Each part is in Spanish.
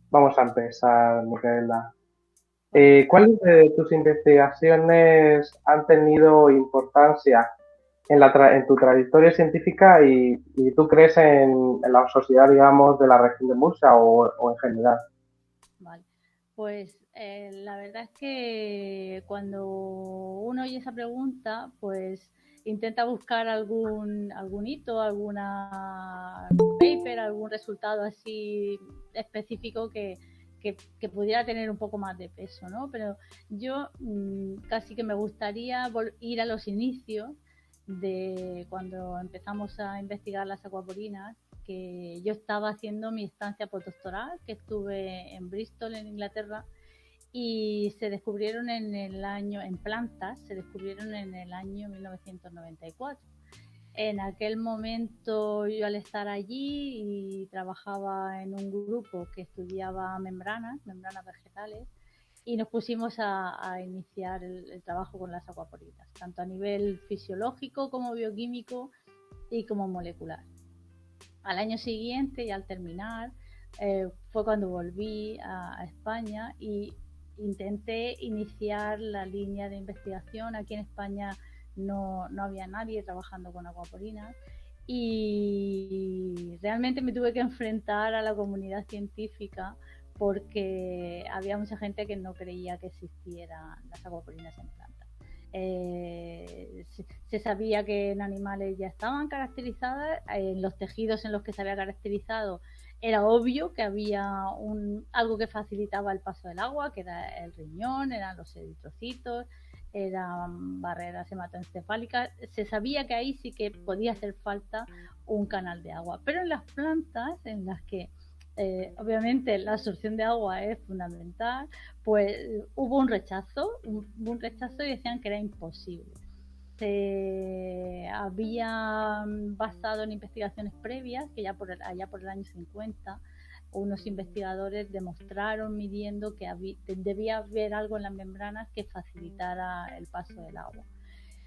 Vamos a empezar, Micaela. Vale. ¿Cuáles de tus investigaciones han tenido importancia en tu trayectoria científica y tú crees en la sociedad, digamos, de la región de Murcia o en general? Vale. Pues la verdad es que cuando uno oye esa pregunta, pues intenta buscar algún hito, algún paper, algún resultado así específico que pudiera tener un poco más de peso, ¿no? Pero yo casi que me gustaría ir a los inicios de cuando empezamos a investigar las acuaporinas, que yo estaba haciendo mi estancia postdoctoral, que estuve en Bristol, en Inglaterra, y se descubrieron en plantas, se descubrieron en el año 1994. En aquel momento yo al estar allí y trabajaba en un grupo que estudiaba membranas vegetales, y nos pusimos a iniciar el trabajo con las acuaporitas, tanto a nivel fisiológico como bioquímico y como molecular. Al año siguiente y al terminar fue cuando volví a España y intenté iniciar la línea de investigación. Aquí en España no había nadie trabajando con acuaporinas y realmente me tuve que enfrentar a la comunidad científica porque había mucha gente que no creía que existieran las acuaporinas en plantas. Se sabía que en animales ya estaban caracterizadas, en los tejidos en los que se había caracterizado era obvio que había algo que facilitaba el paso del agua, que era el riñón, eran los eritrocitos, eran barreras hematoencefálicas. Se sabía que ahí sí que podía hacer falta un canal de agua, pero en las plantas en las que obviamente la absorción de agua es fundamental, pues hubo un rechazo y decían que era imposible. Se había basado en investigaciones previas, que allá por el año 50, unos investigadores demostraron midiendo que debía haber algo en las membranas que facilitara el paso del agua.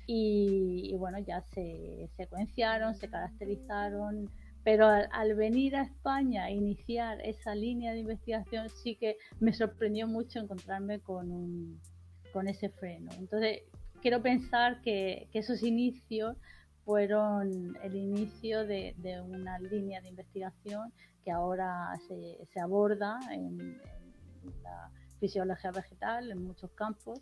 Y bueno, ya se secuenciaron, se caracterizaron, pero al venir a España a iniciar esa línea de investigación sí que me sorprendió mucho encontrarme con ese freno. Entonces, quiero pensar que esos inicios fueron el inicio de una línea de investigación que ahora se aborda en la fisiología vegetal en muchos campos,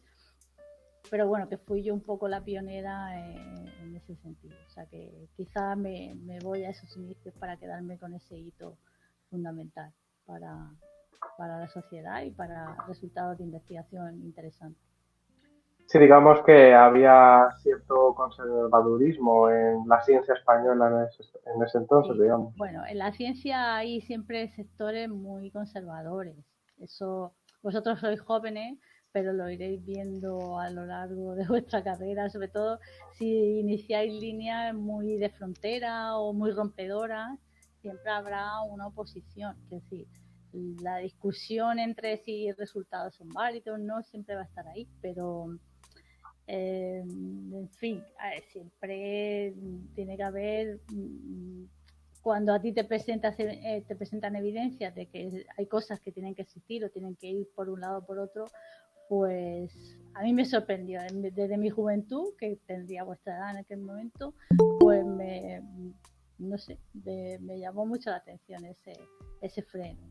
pero bueno, que fui yo un poco la pionera en ese sentido. O sea que quizás me voy a esos inicios para quedarme con ese hito fundamental para, para la sociedad y para resultados de investigación interesantes. Sí, digamos que había cierto conservadurismo en la ciencia española en ese entonces, Sí, digamos. bueno, en la ciencia hay siempre sectores muy conservadores. Eso, vosotros sois jóvenes, pero lo iréis viendo a lo largo de vuestra carrera, sobre todo si iniciáis líneas muy de frontera o muy rompedoras, siempre habrá una oposición. Es decir, la discusión entre si resultados son válidos o no siempre va a estar ahí, pero en fin, siempre tiene que haber, cuando a ti te presentan evidencias de que hay cosas que tienen que existir o tienen que ir por un lado o por otro, pues a mí me sorprendió. Desde mi juventud, que tendría vuestra edad en aquel momento, pues no sé, me llamó mucho la atención ese freno.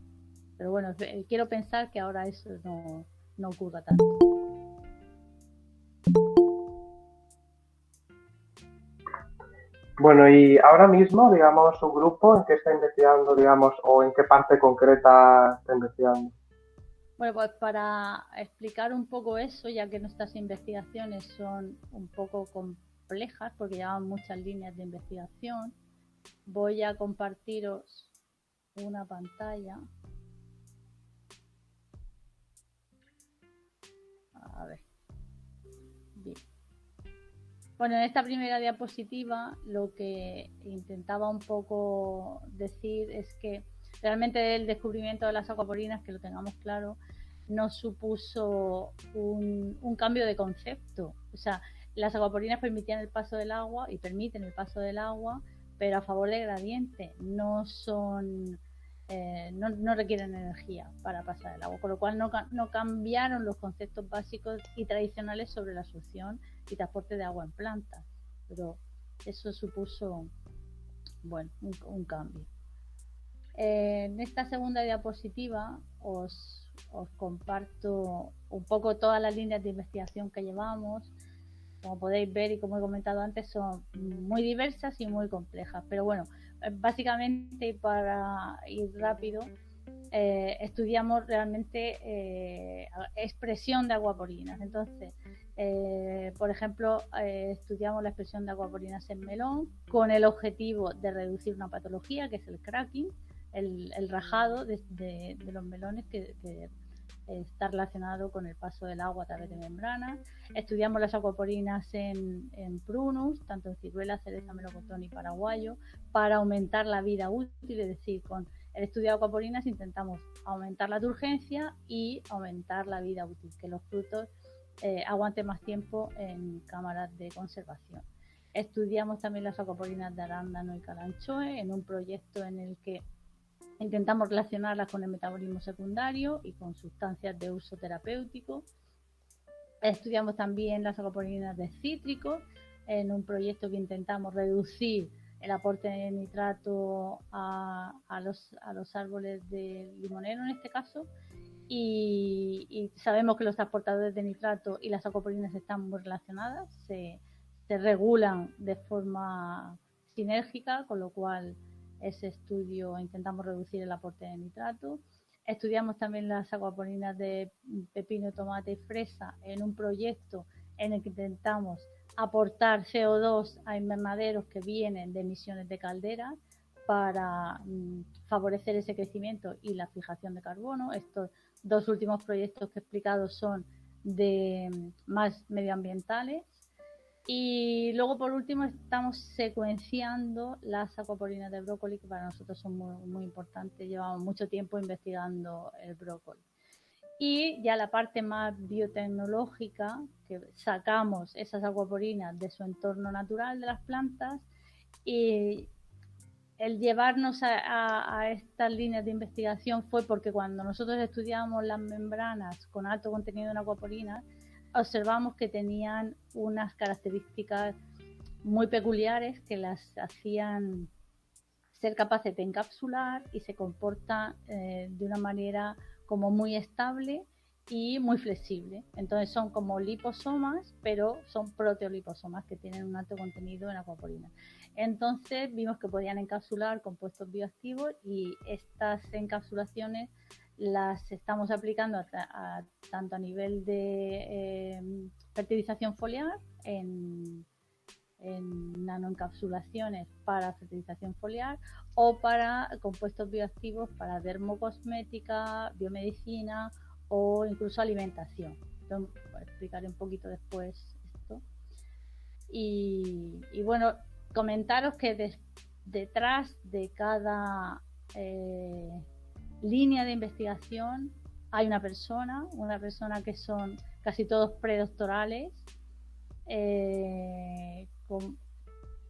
Pero bueno, quiero pensar que ahora eso no ocurra tanto. Bueno, y ahora mismo, digamos, su grupo, ¿en qué está investigando, digamos, o en qué parte concreta está investigando? Bueno, pues para explicar un poco eso, ya que nuestras investigaciones son un poco complejas porque llevan muchas líneas de investigación, voy a compartiros una pantalla. A ver, bien. Bueno, en esta primera diapositiva lo que intentaba un poco decir es que realmente el descubrimiento de las acuaporinas, que lo tengamos claro, no supuso un cambio de concepto. O sea, las acuaporinas permitían el paso del agua y permiten el paso del agua, pero a favor del gradiente. No son no requieren energía para pasar el agua, con lo cual no cambiaron los conceptos básicos y tradicionales sobre la succión y transporte de agua en plantas, pero eso supuso, bueno, un cambio. En esta segunda diapositiva os comparto un poco todas las líneas de investigación que llevamos. Como podéis ver y como he comentado antes, son muy diversas y muy complejas, pero bueno, básicamente, para ir rápido, estudiamos realmente expresión de acuaporinas. Entonces, por ejemplo, estudiamos la expresión de acuaporinas en melón con el objetivo de reducir una patología que es el cracking, el rajado de los melones que está relacionado con el paso del agua a través de membranas. Estudiamos las acuaporinas en prunus, tanto en ciruela, cereza, melocotón y paraguayo, para aumentar la vida útil. Es decir, con el estudio de acuaporinas intentamos aumentar la turgencia y aumentar la vida útil, que los frutos aguanten más tiempo en cámaras de conservación. Estudiamos también las acuaporinas de arándano y calanchoe en un proyecto en el que intentamos relacionarlas con el metabolismo secundario y con sustancias de uso terapéutico. Estudiamos también las acuaporinas de cítricos en un proyecto que intentamos reducir el aporte de nitrato a los árboles de limonero en este caso, y sabemos que los transportadores de nitrato y las acuaporinas están muy relacionadas, se regulan de forma sinérgica, con lo cual ese estudio intentamos reducir el aporte de nitrato. Estudiamos también las acuaporinas de pepino, tomate y fresa en un proyecto en el que intentamos aportar CO2 a invernaderos que vienen de emisiones de calderas para favorecer ese crecimiento y la fijación de carbono. Estos dos últimos proyectos que he explicado son más medioambientales. Y luego, por último, estamos secuenciando las acuaporinas de brócoli, que para nosotros son muy, muy importantes. Llevamos mucho tiempo investigando el brócoli. Y ya la parte más biotecnológica, que sacamos esas acuaporinas de su entorno natural de las plantas, y el llevarnos a estas líneas de investigación fue porque cuando nosotros estudiamos las membranas con alto contenido en acuaporinas, observamos que tenían unas características muy peculiares que las hacían ser capaces de encapsular y se comportan de una manera como muy estable y muy flexible. Entonces son como liposomas, pero son proteoliposomas que tienen un alto contenido en acuaporinas. Entonces vimos que podían encapsular compuestos bioactivos, y estas encapsulaciones las estamos aplicando tanto a nivel de fertilización foliar, en nanoencapsulaciones para fertilización foliar, o para compuestos bioactivos para dermocosmética, biomedicina o incluso alimentación. Entonces, explicaré un poquito después esto. Y bueno, comentaros que detrás de cada línea de investigación hay una persona que son casi todos predoctorales.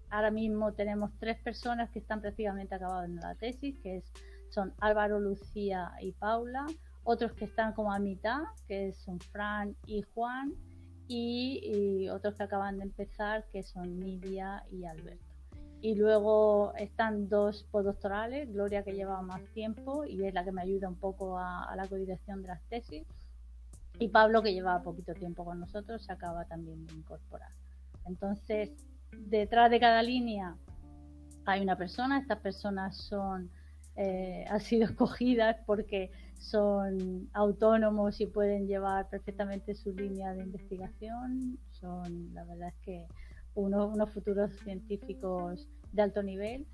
Ahora mismo tenemos 3 personas que están prácticamente acabando la tesis, son Álvaro, Lucía y Paula. Otros que están como a mitad, que son Fran y Juan, y otros que acaban de empezar, que son Nidia y Alberto. Y luego están 2 postdoctorales, Gloria, que lleva más tiempo y es la que me ayuda un poco a la codirección de las tesis, y Pablo, que lleva poquito tiempo con nosotros, se acaba también de incorporar. Entonces, detrás de cada línea hay una persona. Estas personas han sido escogidas porque son autónomos y pueden llevar perfectamente su línea de investigación. La verdad es que unos futuros científicos de alto nivel.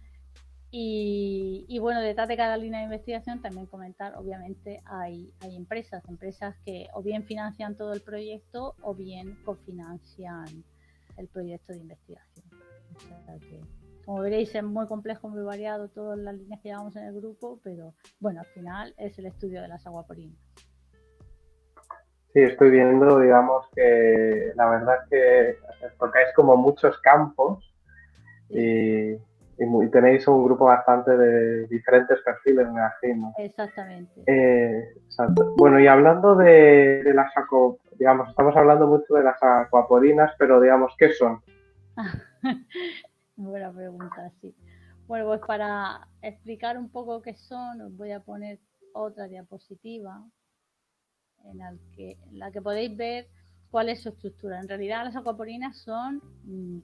Y bueno, detrás de cada línea de investigación también comentar, obviamente hay empresas que o bien financian todo el proyecto o bien cofinancian el proyecto de investigación. O sea que, como veréis, es muy complejo, muy variado todas las líneas que llevamos en el grupo, pero bueno, al final es el estudio de las acuaporinas. Sí, estoy viendo, digamos que la verdad es que tocáis como muchos campos, sí. y tenéis un grupo bastante de diferentes perfiles, me imagino. Exactamente. Exacto. Bueno, y hablando de las digamos, estamos hablando mucho de las acuaporinas, pero digamos, ¿qué son? Buena pregunta, sí. Bueno, pues para explicar un poco qué son, os voy a poner otra diapositiva en la que podéis ver cuál es su estructura. En realidad las acuaporinas son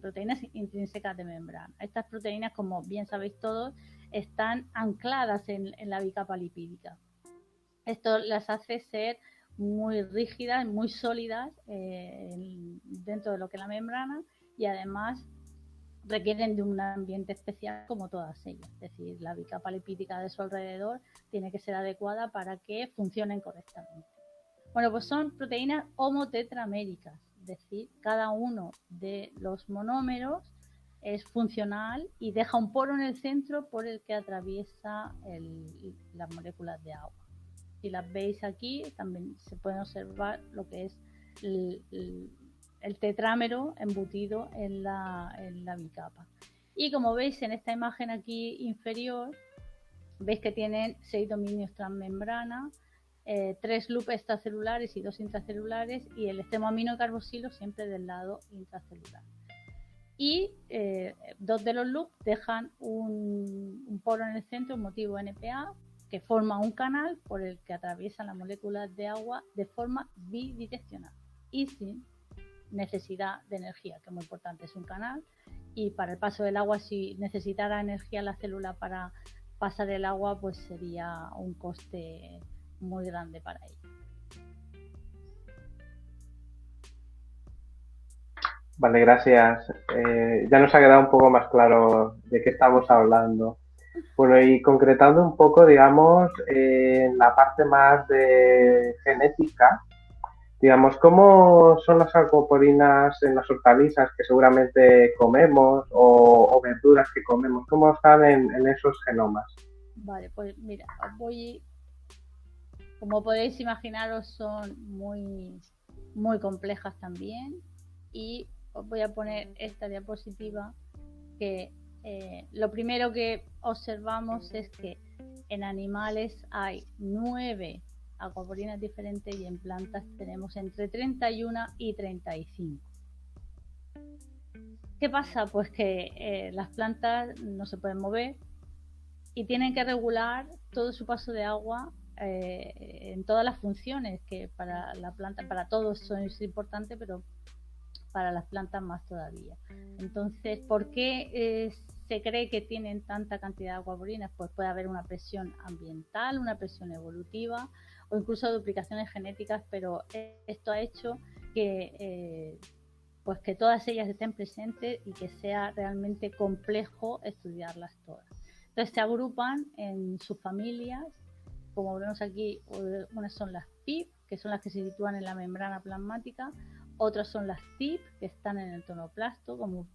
proteínas intrínsecas de membrana. Estas proteínas, como bien sabéis todos, están ancladas en la bicapa lipídica. Esto las hace ser muy rígidas, muy sólidas dentro de lo que es la membrana, y además requieren de un ambiente especial como todas ellas. Es decir, la bicapa lipídica de su alrededor tiene que ser adecuada para que funcionen correctamente. Bueno, pues son proteínas homotetraméricas, es decir, cada uno de los monómeros es funcional y deja un poro en el centro por el que atraviesa las moléculas de agua. Si las veis aquí, también se puede observar lo que es el tetrámero embutido en la bicapa. Y como veis en esta imagen aquí inferior, veis que tienen 6 dominios transmembrana, 3 loops extracelulares y 2 intracelulares, y el extremo amino carboxilo siempre del lado intracelular. Y 2 de los loops dejan un poro en el centro, un motivo NPA, que forma un canal por el que atraviesan las moléculas de agua de forma bidireccional y sin necesidad de energía, que es muy importante, es un canal. Y para el paso del agua, si necesitara energía la célula para pasar el agua, pues sería un coste muy grande para ella. Vale, gracias. Ya nos ha quedado un poco más claro de qué estamos hablando. Bueno, y concretando un poco, digamos, en la parte más de genética, digamos, ¿cómo son las acuaporinas en las hortalizas que seguramente comemos o verduras que comemos? ¿Cómo están en esos genomas? Vale, pues mira, como podéis imaginaros, son muy, muy complejas también, y os voy a poner esta diapositiva que lo primero que observamos es que en animales hay 9 acuaporinas diferentes y en plantas tenemos entre 31 y 35. ¿Qué pasa? Pues que las plantas no se pueden mover y tienen que regular todo su paso de agua en todas las funciones, que para la planta, para todos son importantes, pero para las plantas más todavía. Entonces, ¿por qué se cree que tienen tanta cantidad de acuaporinas? Pues puede haber una presión ambiental, una presión evolutiva o incluso duplicaciones genéticas, pero esto ha hecho que pues que todas ellas estén presentes y que sea realmente complejo estudiarlas todas. Entonces se agrupan en subfamilias, como vemos aquí. Unas son las PIP, que son las que se sitúan en la membrana plasmática, otras son las TIP, que están en el tonoplasto, como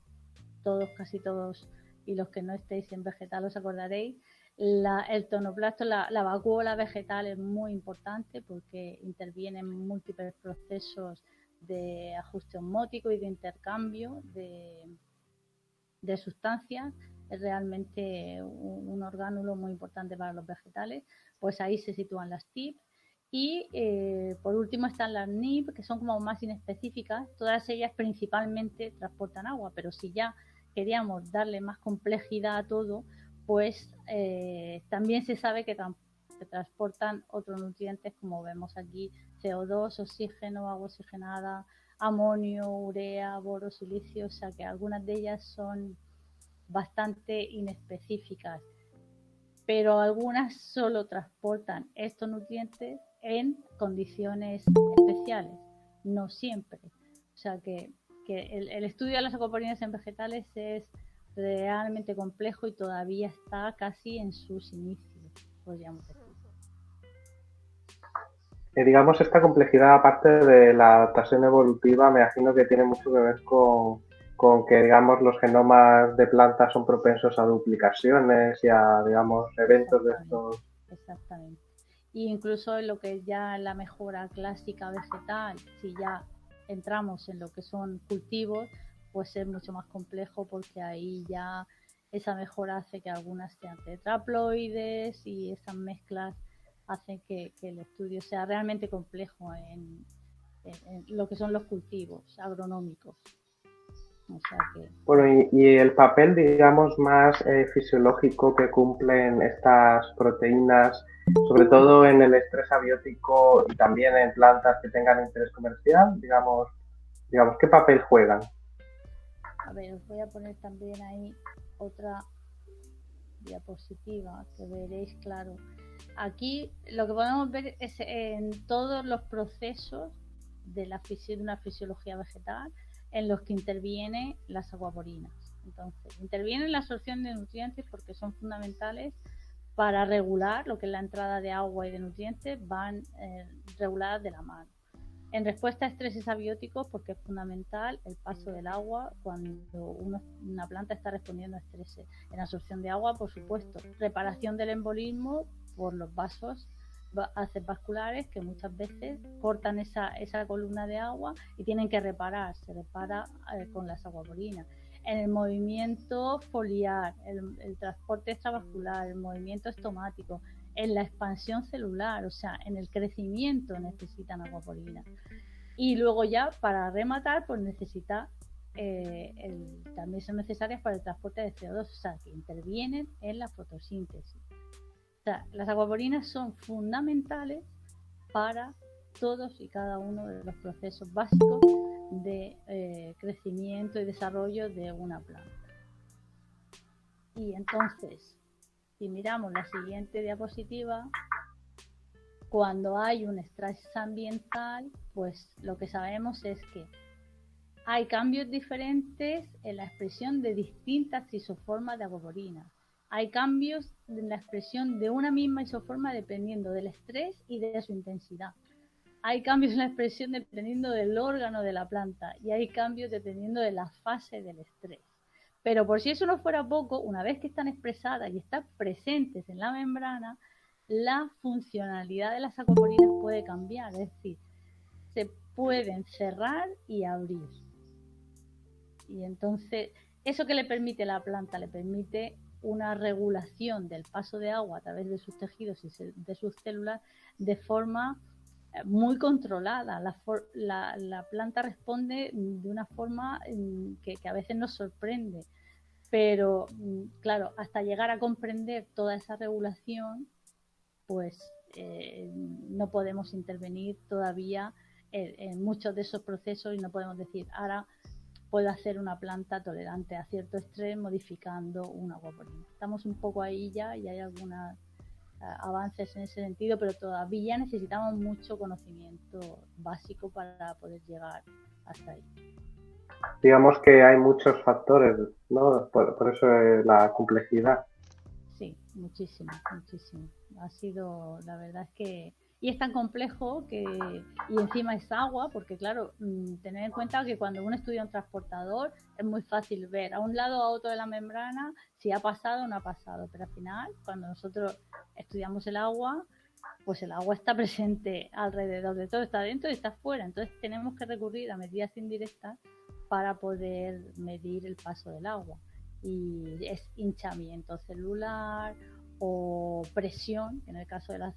todos, casi todos, y los que no estéis en vegetal os acordaréis. El tonoplasto, la vacuola vegetal, es muy importante porque interviene en múltiples procesos de ajuste osmótico y de intercambio de sustancias. Es realmente un orgánulo muy importante para los vegetales. Pues ahí se sitúan las TIP. Y por último están las NIP, que son como más inespecíficas. Todas ellas principalmente transportan agua, pero si ya queríamos darle más complejidad a todo, pues también se sabe que transportan otros nutrientes, como vemos aquí: CO2, oxígeno, agua oxigenada, amonio, urea, boro, silicio. O sea que algunas de ellas son bastante inespecíficas, pero algunas solo transportan estos nutrientes en condiciones especiales, no siempre. O sea que el estudio de las acuaporinas en vegetales es realmente complejo y todavía está casi en sus inicios, podríamos decir. Digamos, esta complejidad, aparte de la adaptación evolutiva, me imagino que tiene mucho que ver con que, digamos, los genomas de plantas son propensos a duplicaciones y a, digamos, eventos de estos. Exactamente. Y incluso en lo que es ya la mejora clásica vegetal, si ya entramos en lo que son cultivos, pues es mucho más complejo, porque ahí ya esa mejora hace que algunas sean tetraploides y esas mezclas hacen que el estudio sea realmente complejo en lo que son los cultivos agronómicos. O sea que, Bueno, y el papel, digamos, más fisiológico que cumplen estas proteínas, sobre todo en el estrés abiótico y también en plantas que tengan interés comercial, digamos, ¿qué papel juegan? a ver, os voy a poner también ahí otra diapositiva que veréis claro. Aquí lo que podemos ver es en todos los procesos de una fisiología vegetal en los que intervienen las acuaporinas. Entonces, intervienen en la absorción de nutrientes porque son fundamentales para regular lo que es la entrada de agua y de nutrientes, van reguladas de la mano. En respuesta a estreses abióticos, porque es fundamental el paso del agua cuando una planta está respondiendo a estreses. En absorción de agua, por supuesto, reparación del embolismo por los vasos haces vasculares que muchas veces cortan esa columna de agua y tienen que reparar, se repara con las acuaporinas. En el movimiento foliar, el transporte extravascular, el movimiento estomático, en la expansión celular, o sea, en el crecimiento necesitan acuaporina. Y luego ya, para rematar, pues necesita, también son necesarias para el transporte de CO2, o sea, que intervienen en la fotosíntesis. O sea, las acuaporinas son fundamentales para todos y cada uno de los procesos básicos de crecimiento y desarrollo de una planta. Y entonces, si miramos la siguiente diapositiva, cuando hay un estrés ambiental, pues lo que sabemos es que hay cambios diferentes en la expresión de distintas isoformas de acuaporina. Hay cambios en la expresión de una misma isoforma dependiendo del estrés y de su intensidad. Hay cambios en la expresión dependiendo del órgano de la planta y hay cambios dependiendo de la fase del estrés. Pero por si eso no fuera poco, una vez que están expresadas y están presentes en la membrana, la funcionalidad de las acuaporinas puede cambiar, es decir, se pueden cerrar y abrir. Y entonces, eso que le permite a la planta, le permite una regulación del paso de agua a través de sus tejidos y de sus células de forma muy controlada. La planta responde de una forma que a veces nos sorprende, pero claro, hasta llegar a comprender toda esa regulación, pues no podemos intervenir todavía en muchos de esos procesos y no podemos decir, ahora puedo hacer una planta tolerante a cierto estrés modificando una acuaporina. Estamos un poco ahí ya y hay algunos avances en ese sentido, pero todavía necesitamos mucho conocimiento básico para poder llegar hasta ahí. Digamos que hay muchos factores, ¿no? Por eso la complejidad. Sí, muchísimo, muchísimo. Ha sido, la verdad es que, y es tan complejo que, y encima es agua, porque claro, tener en cuenta que cuando uno estudia un transportador es muy fácil ver a un lado o a otro de la membrana si ha pasado o no ha pasado, pero al final, cuando nosotros estudiamos el agua, pues el agua está presente alrededor de todo, está dentro y está fuera, entonces tenemos que recurrir a medidas indirectas para poder medir el paso del agua. Y es hinchamiento celular o presión, en el caso de las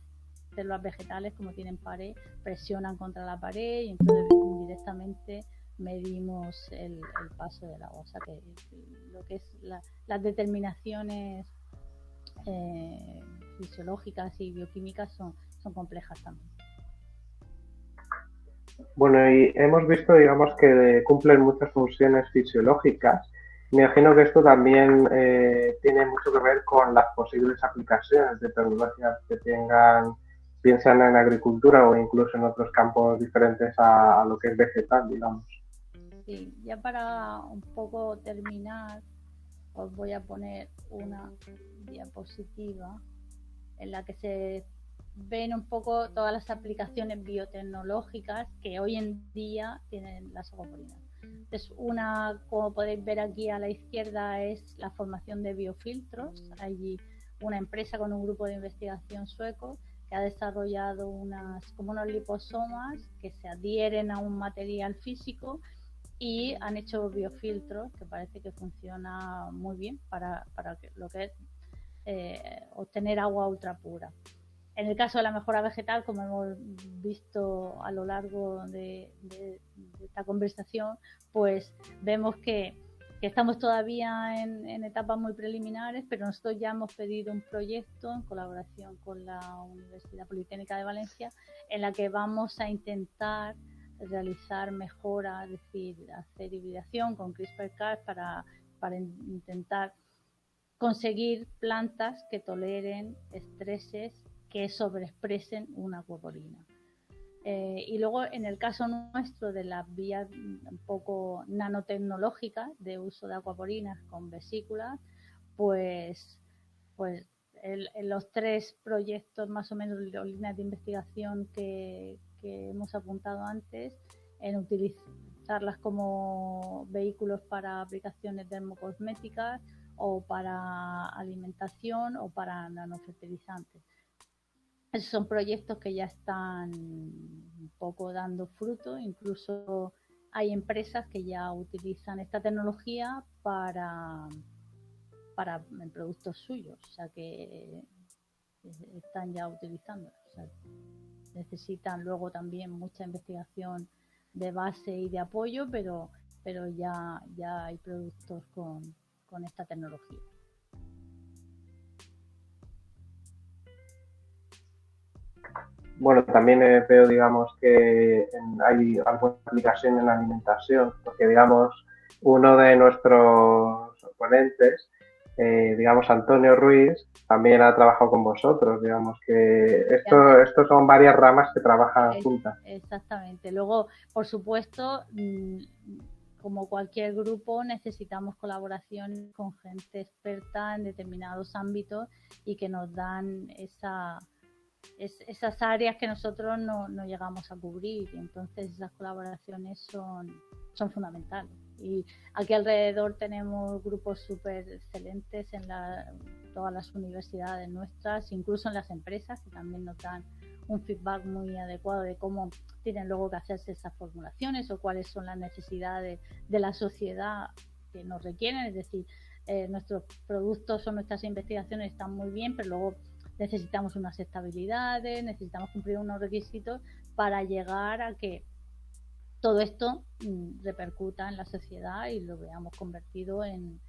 células vegetales, como tienen pared, presionan contra la pared y entonces indirectamente medimos el paso del agua. O sea que lo que es las determinaciones fisiológicas y bioquímicas son complejas también. Bueno, y hemos visto, digamos, que cumplen muchas funciones fisiológicas. Me imagino que esto también tiene mucho que ver con las posibles aplicaciones de tecnologías que tengan, piensan en agricultura o incluso en otros campos diferentes a lo que es vegetal, digamos. Sí, ya para un poco terminar, os voy a poner una diapositiva en la que se ven un poco todas las aplicaciones biotecnológicas que hoy en día tienen las acuaporinas. Entonces, una, como podéis ver aquí a la izquierda, es la formación de biofiltros. Hay una empresa con un grupo de investigación sueco que ha desarrollado como unos liposomas que se adhieren a un material físico y han hecho biofiltros que parece que funciona muy bien para lo que es obtener agua ultra pura. En el caso de la mejora vegetal, como hemos visto a lo largo de esta conversación, pues vemos que estamos todavía en etapas muy preliminares, pero nosotros ya hemos pedido un proyecto en colaboración con la Universidad Politécnica de Valencia, en la que vamos a intentar realizar mejoras, es decir, hacer hibridación con CRISPR-Cas para intentar conseguir plantas que toleren estreses que sobreexpresen una acuaporina. Y luego, en el caso nuestro de las vías un poco nanotecnológicas de uso de acuaporinas con vesículas, pues en los 3 proyectos más o menos, las líneas de investigación que hemos apuntado antes, en utilizarlas como vehículos para aplicaciones dermocosméticas o para alimentación o para nanofertilizantes. Esos son proyectos que ya están un poco dando fruto, incluso hay empresas que ya utilizan esta tecnología para productos suyos, o sea que están ya utilizando. O sea, necesitan luego también mucha investigación de base y de apoyo, pero ya hay productos con esta tecnología. Bueno, también veo, digamos, que hay alguna aplicación en la alimentación, porque, digamos, uno de nuestros ponentes, digamos, Antonio Ruiz, también ha trabajado con vosotros, digamos, que estos son varias ramas que trabajan juntas. Exactamente. Luego, por supuesto, como cualquier grupo, necesitamos colaboración con gente experta en determinados ámbitos y que nos dan esas áreas que nosotros no llegamos a cubrir, y entonces esas colaboraciones son fundamentales. Y aquí alrededor tenemos grupos súper excelentes en todas las universidades nuestras, incluso en las empresas, que también nos dan un feedback muy adecuado de cómo tienen luego que hacerse esas formulaciones o cuáles son las necesidades de la sociedad que nos requieren. Es decir, nuestros productos o nuestras investigaciones están muy bien, pero luego necesitamos unas estabilidades, necesitamos cumplir unos requisitos para llegar a que todo esto repercuta en la sociedad y lo veamos convertido en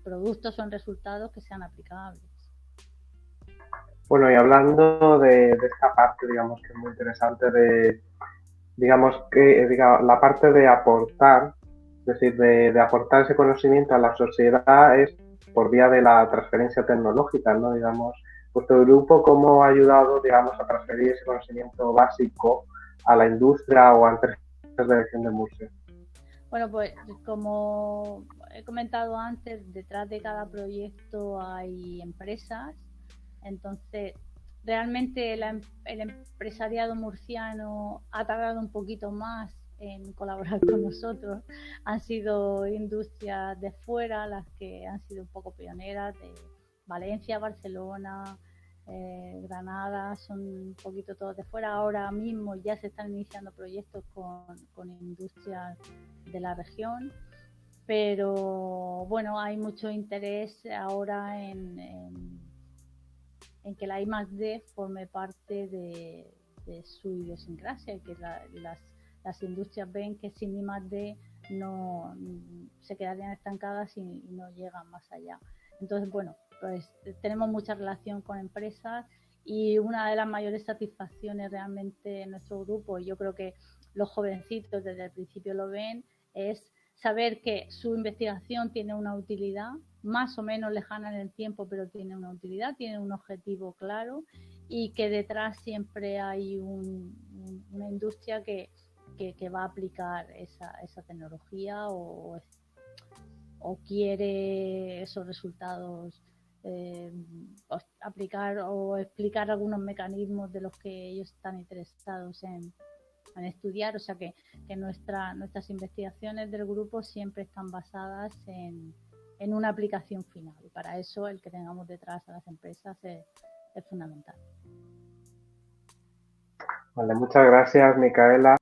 productos o en resultados que sean aplicables. Bueno, y hablando de esta parte, digamos, que es muy interesante, digamos, la parte de aportar, es decir, de aportar ese conocimiento a la sociedad es por vía de la transferencia tecnológica, ¿no? Digamos, vuestro grupo, ¿cómo ha ayudado, digamos, a transferir ese conocimiento básico a la industria o a empresas de la región de Murcia? Bueno, pues como he comentado antes, detrás de cada proyecto hay empresas. Entonces, realmente el empresariado murciano ha tardado un poquito más en colaborar con nosotros. Han sido industrias de fuera las que han sido un poco pioneras, de Valencia, Barcelona, Granada, son un poquito todos de fuera. Ahora mismo ya se están iniciando proyectos con industrias de la región, pero bueno, hay mucho interés ahora en que la I+D forme parte de su idiosincrasia, y que las industrias ven que sin I+D no se quedarían estancadas y no llegan más allá. Entonces, bueno, pues tenemos mucha relación con empresas, y una de las mayores satisfacciones realmente en nuestro grupo, y yo creo que los jovencitos desde el principio lo ven, es saber que su investigación tiene una utilidad más o menos lejana en el tiempo, pero tiene una utilidad, tiene un objetivo claro, y que detrás siempre hay una industria que va a aplicar esa tecnología o quiere esos resultados, aplicar o explicar algunos mecanismos de los que ellos están interesados en estudiar. O sea que nuestras investigaciones del grupo siempre están basadas en una aplicación final, y para eso el que tengamos detrás a las empresas es fundamental. Vale, muchas gracias, Micaela.